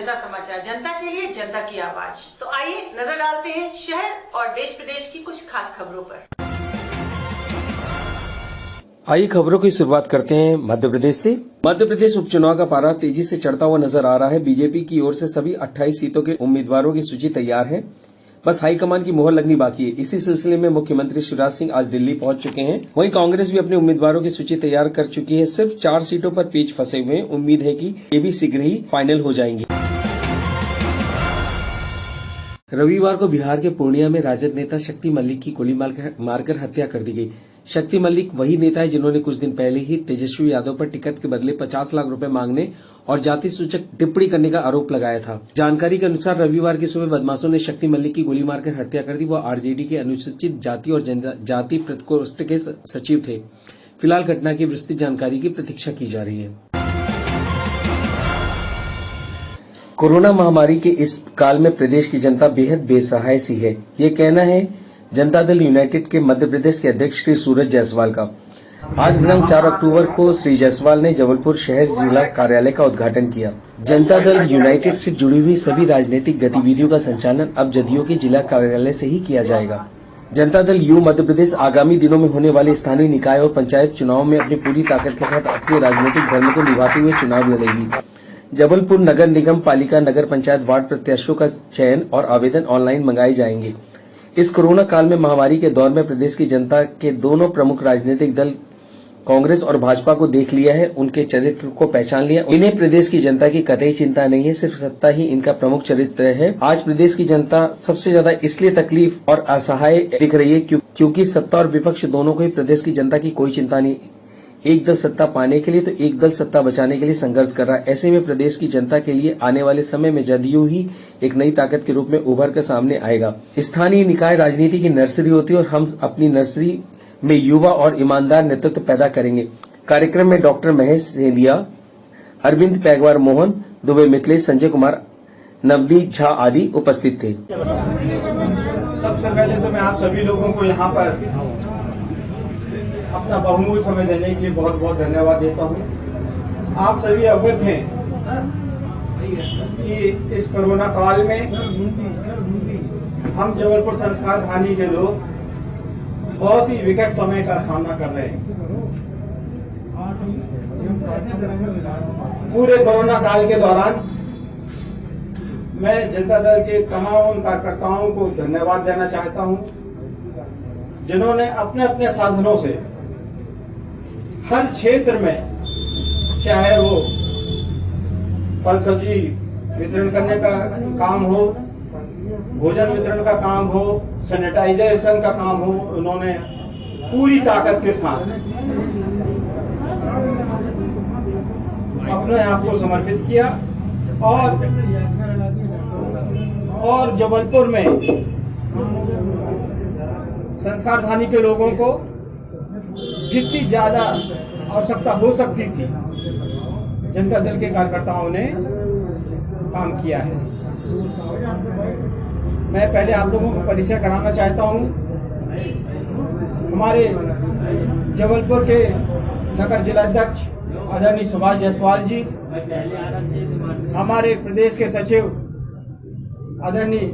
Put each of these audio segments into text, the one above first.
जनता समाचार, जनता के लिए जनता की आवाज। तो आइए नजर डालते हैं शहर और देश प्रदेश की कुछ खास खबरों पर। आइए खबरों की शुरुआत करते हैं मध्य प्रदेश से। मध्य प्रदेश उपचुनाव का पारा तेजी से चढ़ता हुआ नजर आ रहा है। बीजेपी की ओर से सभी 28 सीटों के उम्मीदवारों की सूची तैयार है, बस हाईकमान की मोहर लगनी बाकी है। इसी सिलसिले में मुख्यमंत्री शिवराज सिंह आज दिल्ली पहुंच चुके हैं। वहीं कांग्रेस भी अपने उम्मीदवारों की सूची तैयार कर चुकी है। सिर्फ 4 सीटों पर पेच फंसे हुए हैं। उम्मीद है कि ये भी शीघ्र ही फाइनल हो जाएंगी। रविवार को बिहार के पूर्णिया में राजद नेता शक्ति मलिक की गोली मारकर हत्या कर दी गई। शक्ति मलिक वही नेता है जिन्होंने कुछ दिन पहले ही तेजस्वी यादव पर टिकट के बदले 50 लाख रुपए मांगने और जाति सूचक टिप्पणी करने का आरोप लगाया था। जानकारी के अनुसार रविवार की सुबह बदमाशों ने शक्ति मलिक की गोली मारकर हत्या कर दी। वह आरजेडी के अनुसूचित जाति और जनजाति प्रकोष्ठ के सचिव थे। फिलहाल घटना की विस्तृत जानकारी की प्रतीक्षा की जा रही है। कोरोना महामारी के इस काल में प्रदेश की जनता बेहद बेसहाय सी है, ये कहना है जनता दल यूनाइटेड के मध्य प्रदेश के अध्यक्ष श्री सूरज जायसवाल का। आज दिनांक 4 अक्टूबर को श्री जायसवाल ने जबलपुर शहर जिला कार्यालय का उद्घाटन किया। जनता दल यूनाइटेड से जुड़ी हुई सभी राजनीतिक गतिविधियों का संचालन अब जदयू के जिला कार्यालय से ही किया जाएगा। जनता दल यू मध्य प्रदेश आगामी दिनों में होने वाले स्थानीय निकाय और पंचायत चुनाव में अपनी पूरी ताकत के साथ अपने राजनीतिक धर्म को निभाते हुए चुनाव लड़ेगी। जबलपुर नगर निगम पालिका नगर पंचायत वार्ड प्रत्याशियों का चयन और आवेदन ऑनलाइन मंगाए जाएंगे। इस कोरोना काल में महामारी के दौर में प्रदेश की जनता के दोनों प्रमुख राजनीतिक दल कांग्रेस और भाजपा को देख लिया है, उनके चरित्र को पहचान लिया। इन्हें प्रदेश की जनता की कतई चिंता नहीं है, सिर्फ सत्ता ही इनका प्रमुख चरित्र है। आज प्रदेश की जनता सबसे ज्यादा इसलिए तकलीफ और असहाय दिख रही है क्योंकि सत्ता और विपक्ष दोनों को ही प्रदेश की जनता की कोई चिंता नहीं। एक दल सत्ता पाने के लिए तो एक दल सत्ता बचाने के लिए संघर्ष कर रहा है। ऐसे में प्रदेश की जनता के लिए आने वाले समय में जदयू ही एक नई ताकत के रूप में उभर कर सामने आएगा। स्थानीय निकाय राजनीति की नर्सरी होती है और हम अपनी नर्सरी में युवा और ईमानदार नेतृत्व पैदा करेंगे। कार्यक्रम में डॉक्टर महेश सेंधिया, अरविंद पैगवार मोहन, दुबे मिथिलेश, संजय कुमार, नवनीत झा आदि उपस्थित थे। सबसे पहले तो मैं आप सभी लोगों को यहाँ पर अपना बहुमूल्य समय देने के लिए बहुत बहुत धन्यवाद देता हूँ। आप सभी अवगत हैं कि इस कोरोना काल में हम जबलपुर संस्कार थाने के लोग बहुत ही विकट समय का सामना कर रहे हैं। पूरे कोरोना काल के दौरान मैं जनता दल के तमाम कार्यकर्ताओं को धन्यवाद देना चाहता हूं, जिन्होंने अपने अपने साधनों से हर क्षेत्र में, चाहे वो फल सब्जी वितरण करने का काम हो, भोजन वितरण का काम हो, सैनिटाइजेशन का काम हो, उन्होंने पूरी ताकत के साथ अपने आप को समर्पित किया और जबलपुर में संस्कार थानी के लोगों को जितनी ज्यादा आवश्यकता हो सकती थी, जनता दल के कार्यकर्ताओं ने काम किया है। मैं पहले आप लोगों को परिचय कराना चाहता हूं। हमारे जबलपुर के नगर जिलाध्यक्ष आदरणीय सुभाष जायसवाल जी, हमारे प्रदेश के सचिव आदरणीय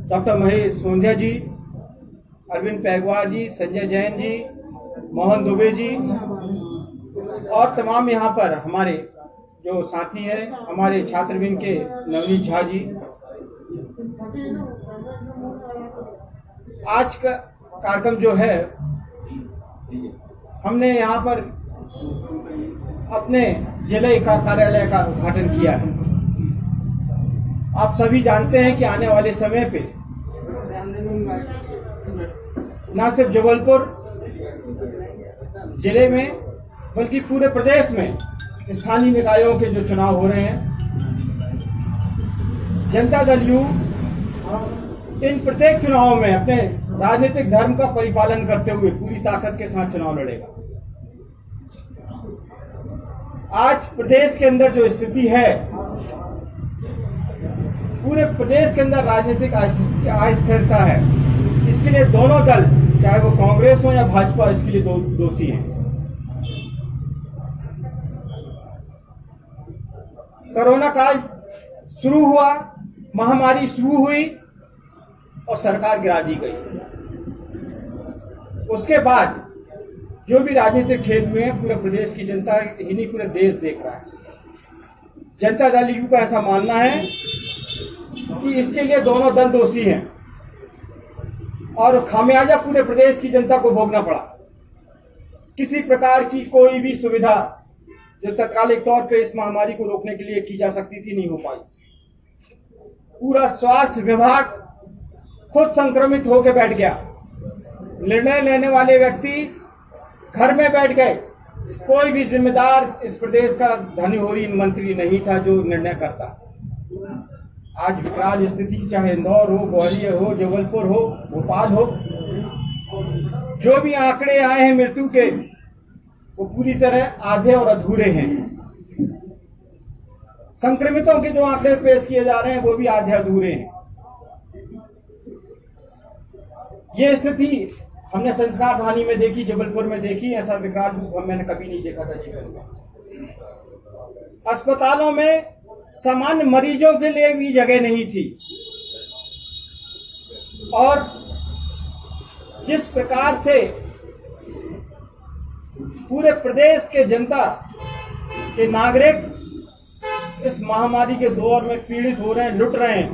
डॉक्टर महेश सेंधिया जी, अरविंद पैगवार जी, संजय जैन जी, मोहन दुबे जी और तमाम यहाँ पर हमारे जो साथी हैं, हमारे छात्रवृंद के नवनीत झा जी। आज का कार्यक्रम जो है, हमने यहाँ पर अपने जिला कार्यालय का उद्घाटन किया है। आप सभी जानते हैं कि आने वाले समय पे न सिर्फ जबलपुर जिले में बल्कि पूरे प्रदेश में स्थानीय निकायों के जो चुनाव हो रहे हैं, जनता दल यू इन प्रत्येक चुनावों में अपने राजनीतिक धर्म का परिपालन करते हुए पूरी ताकत के साथ चुनाव लड़ेगा। आज प्रदेश के अंदर जो स्थिति है, पूरे प्रदेश के अंदर राजनीतिक अस्थिरता है। इसके लिए दोनों दल, चाहे वो कांग्रेस हो या भाजपा, इसके लिए दोषी हैं। कोरोना काल शुरू हुआ, महामारी शुरू हुई और सरकार गिरा दी गई। उसके बाद जो भी राजनीतिक खेल हुए हैं, पूरे प्रदेश की जनता ही नहीं पूरे देश देख रहा है। जनता दल यू का ऐसा मानना है कि इसके लिए दोनों दल दोषी हैं और खामियाजा पूरे प्रदेश की जनता को भोगना पड़ा। किसी प्रकार की कोई भी सुविधा जो तत्कालिक तौर पे इस महामारी को रोकने के लिए की जा सकती थी, नहीं हो पाई। पूरा स्वास्थ्य विभाग खुद संक्रमित होकर बैठ गया। निर्णय लेने वाले व्यक्ति घर में बैठ गए। कोई भी जिम्मेदार इस प्रदेश का धनी मंत्री नहीं था जो निर्णय करता। आज विकराल स्थिति, चाहे इंदौर हो, ग्वालियर हो, जबलपुर हो, भोपाल हो, जो भी आंकड़े आए हैं मृत्यु के, वो पूरी तरह आधे और अधूरे हैं। संक्रमितों के जो आंकड़े पेश किए जा रहे हैं वो भी आधे अधूरे हैं। ये स्थिति हमने संस्कार धानी में देखी, जबलपुर में देखी। ऐसा विकराल रूप मैंने कभी नहीं देखा था जीवन में। अस्पतालों में सामान्य मरीजों के लिए भी जगह नहीं थी और जिस प्रकार से पूरे प्रदेश के जनता के नागरिक इस महामारी के दौर में पीड़ित हो रहे हैं, लुट रहे हैं,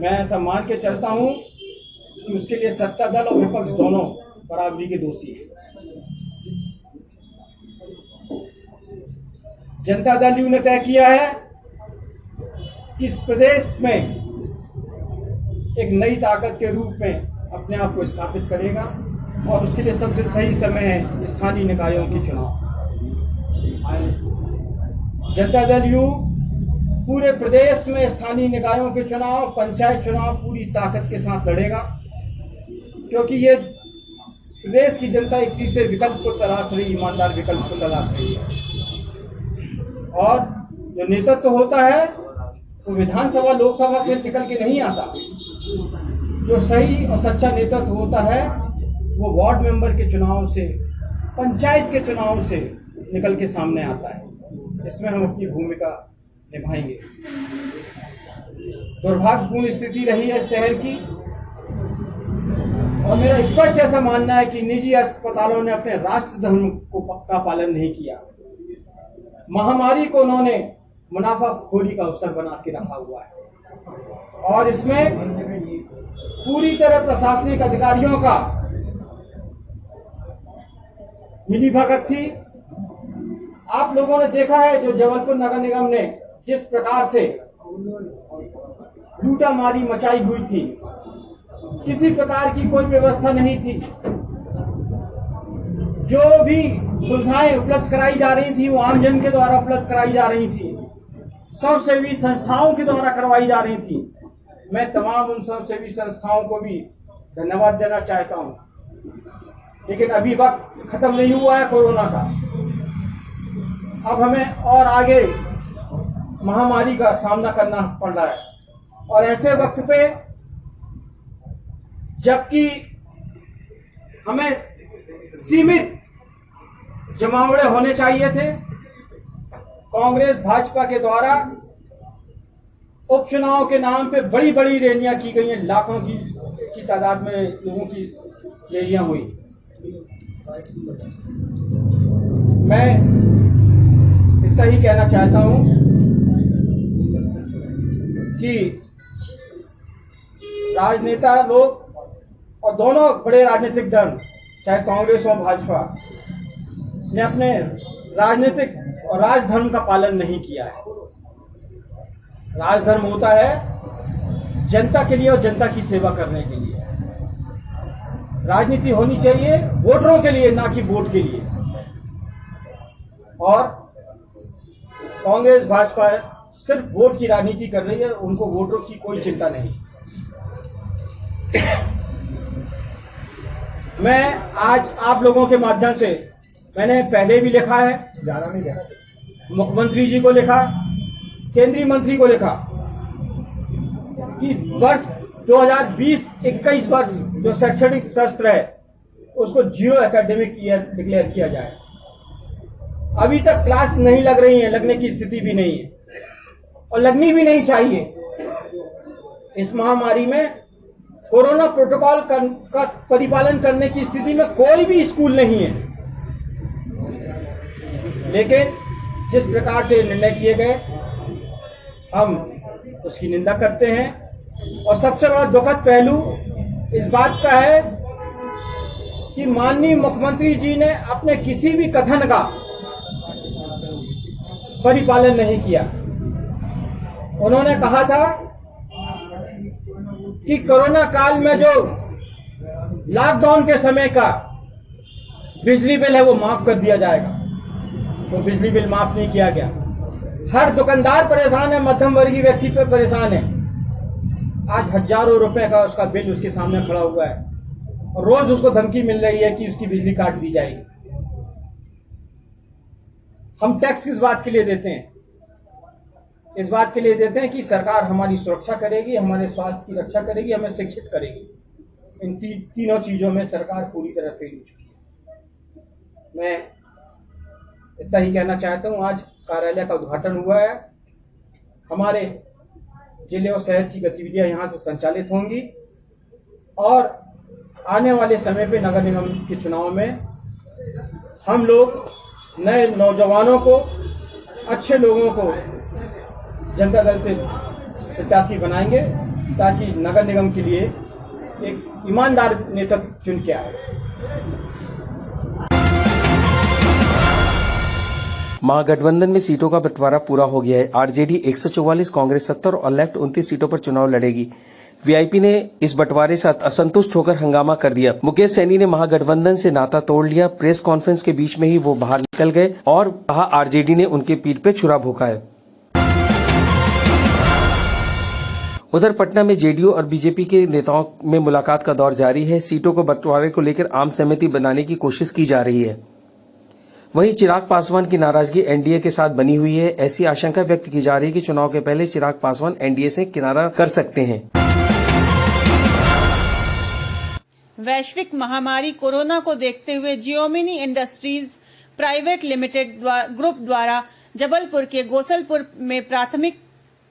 मैं ऐसा मान के चलता हूं कि उसके लिए सत्ता दल और विपक्ष दोनों बराबरी के दोषी हैं। जनता दल यू ने तय किया है कि इस प्रदेश में एक नई ताकत के रूप में अपने आप को स्थापित करेगा और उसके लिए सबसे सही समय है स्थानीय निकायों के चुनाव। जनता दल यू पूरे प्रदेश में स्थानीय निकायों के चुनाव, पंचायत चुनाव पूरी ताकत के साथ लड़ेगा, क्योंकि ये प्रदेश की जनता एक तीसरे विकल्प को तलाश रही, ईमानदार विकल्प को तलाश रही है। और जो नेतृत्व होता है वो विधानसभा लोकसभा से निकल के नहीं आता। जो सही और सच्चा नेतृत्व होता है वो वार्ड मेंबर के चुनाव से, पंचायत के चुनाव से निकल के सामने आता है। इसमें हम अपनी भूमिका निभाएंगे। दुर्भाग्यपूर्ण स्थिति रही है शहर की और मेरा स्पष्ट ऐसा मानना है कि निजी अस्पतालों ने अपने राष्ट्र धर्म का पालन नहीं किया। महामारी को उन्होंने मुनाफाखोरी का अवसर बना के रखा हुआ है और इसमें पूरी तरह प्रशासनिक अधिकारियों का मिलीभगत थी। आप लोगों ने देखा है जो जबलपुर नगर निगम ने जिस प्रकार से लूटामारी मचाई हुई थी, किसी प्रकार की कोई व्यवस्था नहीं थी। जो भी सुविधाएं उपलब्ध कराई जा रही थी वो आमजन के द्वारा उपलब्ध कराई जा रही थी, स्वयंसेवी संस्थाओं के द्वारा करवाई जा रही थी। मैं तमाम उन स्वयंसेवी संस्थाओं को भी धन्यवाद देना चाहता हूं, लेकिन अभी वक्त खत्म नहीं हुआ है कोरोना का। अब हमें और आगे महामारी का सामना करना पड़ रहा है और ऐसे वक्त पे जबकि हमें सीमित जमावड़े होने चाहिए थे, कांग्रेस भाजपा के द्वारा उपचुनाव के नाम पे बड़ी बड़ी रैलियां की गई हैं। लाखों की तादाद में लोगों की रैलियां हुई। मैं इतना ही कहना चाहता हूं कि राजनेता लोग और दोनों बड़े राजनीतिक दल, चाहे कांग्रेस और भाजपा, ने अपने राजनीतिक और राजधर्म का पालन नहीं किया है। राजधर्म होता है जनता के लिए और जनता की सेवा करने के लिए। राजनीति होनी चाहिए वोटरों के लिए, ना कि वोट के लिए। और कांग्रेस भाजपा सिर्फ वोट की राजनीति कर रही है, उनको वोटरों की कोई चिंता नहीं। मैं आज आप लोगों के माध्यम से, मैंने पहले भी लिखा है, मुख्यमंत्री जी को लिखा, केंद्रीय मंत्री को लिखा कि वर्ष 2020-21 वर्ष जो शैक्षणिक सत्र है उसको जीरो एकेडमिक ईयर डिक्लेयर किया जाए। अभी तक क्लास नहीं लग रही है, लगने की स्थिति भी नहीं है। और लगनी भी नहीं चाहिए। इस महामारी में कोरोना प्रोटोकॉल का परिपालन करने की स्थिति में कोई भी स्कूल नहीं है, लेकिन जिस प्रकार से निर्णय किए गए हम उसकी निंदा करते हैं। और सबसे बड़ा दुखद पहलू इस बात का है कि माननीय मुख्यमंत्री जी ने अपने किसी भी कथन का परिपालन नहीं किया। उन्होंने कहा था कि कोरोना काल में जो लॉकडाउन के समय का बिजली बिल है वो माफ कर दिया जाएगा, तो बिजली बिल माफ नहीं किया गया। हर दुकानदार परेशान है, मध्यम वर्गीय व्यक्ति पे परेशान है। आज हजारों रुपए का उसका बिल उसके सामने खड़ा हुआ है और रोज उसको धमकी मिल रही है कि उसकी बिजली काट दी जाएगी। हम टैक्स किस बात के लिए देते हैं? इस बात के लिए देते हैं कि सरकार हमारी सुरक्षा करेगी, हमारे स्वास्थ्य की रक्षा करेगी, हमें शिक्षित करेगी। इन तीनों चीजों में सरकार पूरी तरह फेल हो चुकी है। मैं इतना ही कहना चाहता हूं, आज कार्यालय का उद्घाटन हुआ है। हमारे जिले और शहर की गतिविधियां यहां से संचालित होंगी और आने वाले समय पे नगर निगम के चुनाव में हम लोग नए नौजवानों को, अच्छे लोगों को जनता दल से प्रत्याशी बनाएंगे ताकि नगर निगम के लिए एक ईमानदार नेता चुन के आए। महागठबंधन में सीटों का बंटवारा पूरा हो गया है। आरजेडी 144, कांग्रेस 70 और लेफ्ट 29 सीटों पर चुनाव लड़ेगी। वीआईपी ने इस बंटवारे से असंतुष्ट होकर हंगामा कर दिया। मुकेश सैनी ने महागठबंधन से नाता तोड़ लिया। प्रेस कॉन्फ्रेंस के बीच में ही वो बाहर निकल गए और कहा आरजेडी ने उनके पीठ पे छुरा भोंका है। उधर पटना में जेडीयू और बीजेपी के नेताओं में मुलाकात का दौर जारी है। सीटों को बंटवारे को लेकर आम सहमति बनाने की कोशिश की जा रही है। वहीं चिराग पासवान की नाराजगी एनडीए के साथ बनी हुई है। ऐसी आशंका व्यक्त की जा रही है कि चुनाव के पहले चिराग पासवान एनडीए से किनारा कर सकते हैं। वैश्विक महामारी कोरोना को देखते हुए जियोमिनी इंडस्ट्रीज प्राइवेट लिमिटेड ग्रुप द्वारा जबलपुर के गोसलपुर में प्राथमिक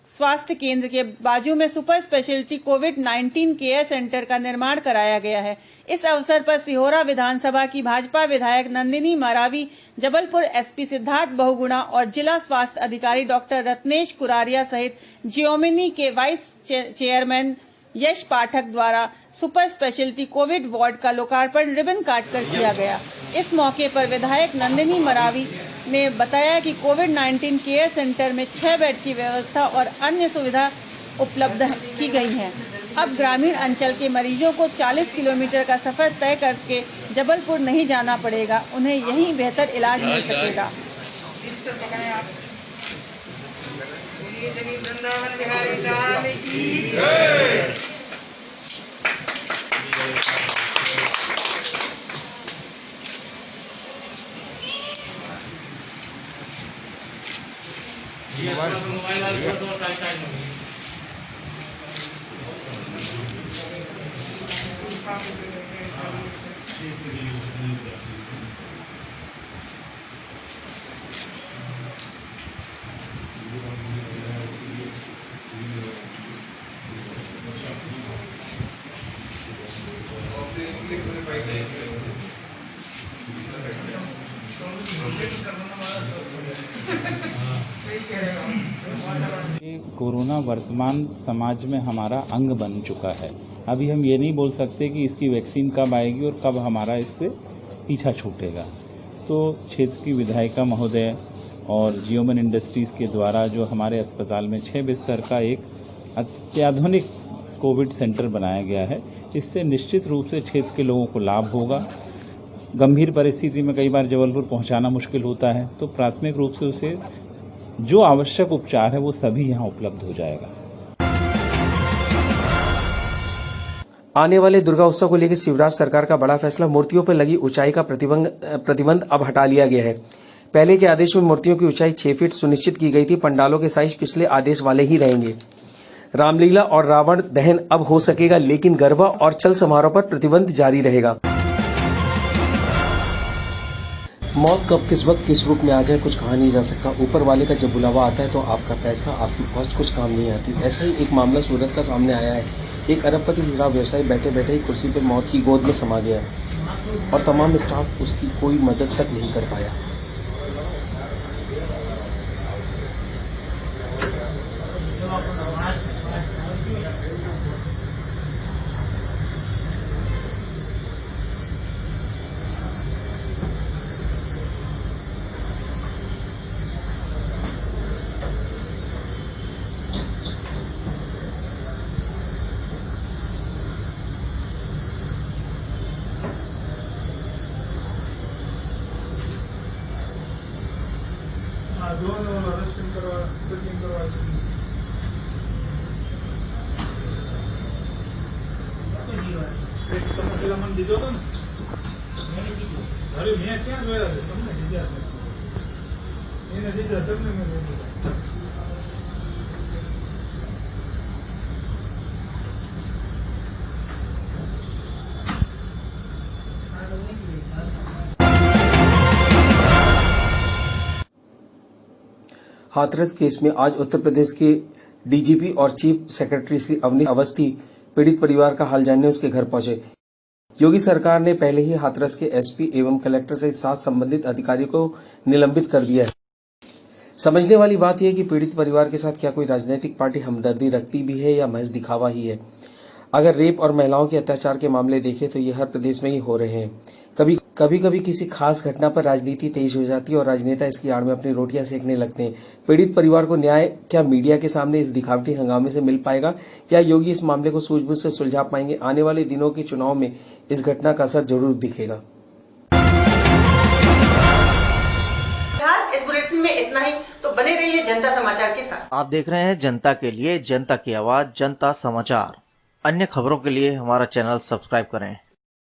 स्वास्थ्य केंद्र के बाजू में सुपर स्पेशलिटी कोविड-19 केयर सेंटर का निर्माण कराया गया है। इस अवसर पर सिहोरा विधानसभा की भाजपा विधायक नंदिनी मरावी, जबलपुर एसपी सिद्धार्थ बहुगुणा और जिला स्वास्थ्य अधिकारी डॉक्टर रत्नेश कुरारिया सहित जियोमिनी के वाइस चेयरमैन यश पाठक द्वारा सुपर स्पेशलिटी कोविड वार्ड का लोकार्पण रिबन काटकर किया गया। इस मौके पर विधायक नंदिनी मरावी ने बताया कि कोविड-19 केयर सेंटर में 6 बेड की व्यवस्था और अन्य सुविधा उपलब्ध की गई है। अब ग्रामीण अंचल के मरीजों को 40 किलोमीटर का सफर तय करके जबलपुर नहीं जाना पड़ेगा, उन्हें यहीं बेहतर इलाज मिल सकेगा। कोरोना वर्तमान समाज में हमारा अंग बन चुका है। अभी हम ये नहीं बोल सकते कि इसकी वैक्सीन कब आएगी और कब हमारा इससे पीछा छूटेगा। तो क्षेत्र की विधायिका महोदय और जियोमन इंडस्ट्रीज़ के द्वारा जो हमारे अस्पताल में 6 बिस्तर का एक अत्याधुनिक कोविड सेंटर बनाया गया है, इससे निश्चित रूप से क्षेत्र के लोगों को लाभ होगा। गंभीर परिस्थिति में कई बार जबलपुर पहुंचाना मुश्किल होता है, तो प्राथमिक रूप से उसे जो आवश्यक उपचार है वो सभी यहाँ उपलब्ध हो जाएगा। आने वाले दुर्गा उत्सव को लेकर शिवराज सरकार का बड़ा फैसला। मूर्तियों पर लगी ऊंचाई का प्रतिबंध अब हटा लिया गया है। पहले के आदेश में मूर्तियों की ऊंचाई 6 फीट सुनिश्चित की गई थी। पंडालों के साइज पिछले आदेश वाले ही रहेंगे। रामलीला और रावण दहन अब हो सकेगा, लेकिन गरबा और चल समारोह पर प्रतिबंध जारी रहेगा। मौत कब किस वक्त किस रूप में आ जाए कुछ कहा नहीं जा सकता। ऊपर वाले का जब बुलावा आता है तो आपका पैसा आपकी पहुंच कुछ काम नहीं आती। ऐसा ही एक मामला सूरत का सामने आया है। एक अरबपति हीरा व्यवसायी बैठे बैठे ही कुर्सी पर मौत की गोद में समा गया और तमाम स्टाफ उसकी कोई मदद तक नहीं कर पाया। हाथरस केस में आज उत्तर प्रदेश के डीजीपी और चीफ सेक्रेटरी श्री अवनीश अवस्थी पीड़ित परिवार का हाल जानने उसके घर पहुंचे। योगी सरकार ने पहले ही हाथरस के एसपी एवं कलेक्टर सहित 7 संबंधित अधिकारियों को निलंबित कर दिया है। समझने वाली बात यह है कि पीड़ित परिवार के साथ क्या कोई राजनीतिक पार्टी हमदर्दी रखती भी है या महज दिखावा ही है। अगर रेप और महिलाओं के अत्याचार के मामले देखें तो ये हर प्रदेश में ही हो रहे हैं। कभी किसी खास घटना पर राजनीति तेज हो जाती है और राजनेता इसकी आड़ में अपनी रोटियां सेकने लगते हैं। पीड़ित परिवार को न्याय क्या मीडिया के सामने इस दिखावटी हंगामे से मिल पाएगा या योगी इस मामले को सूझबूझ से सुलझा पाएंगे? आने वाले दिनों के चुनाव में इस घटना का असर जरूर दिखेगा। इस बुलेटिन में इतना ही, तो बने रहिए जनता समाचार के साथ। आप देख रहे हैं जनता के लिए, जनता की आवाज, जनता समाचार। अन्य खबरों के लिए हमारा चैनल सब्सक्राइब करें।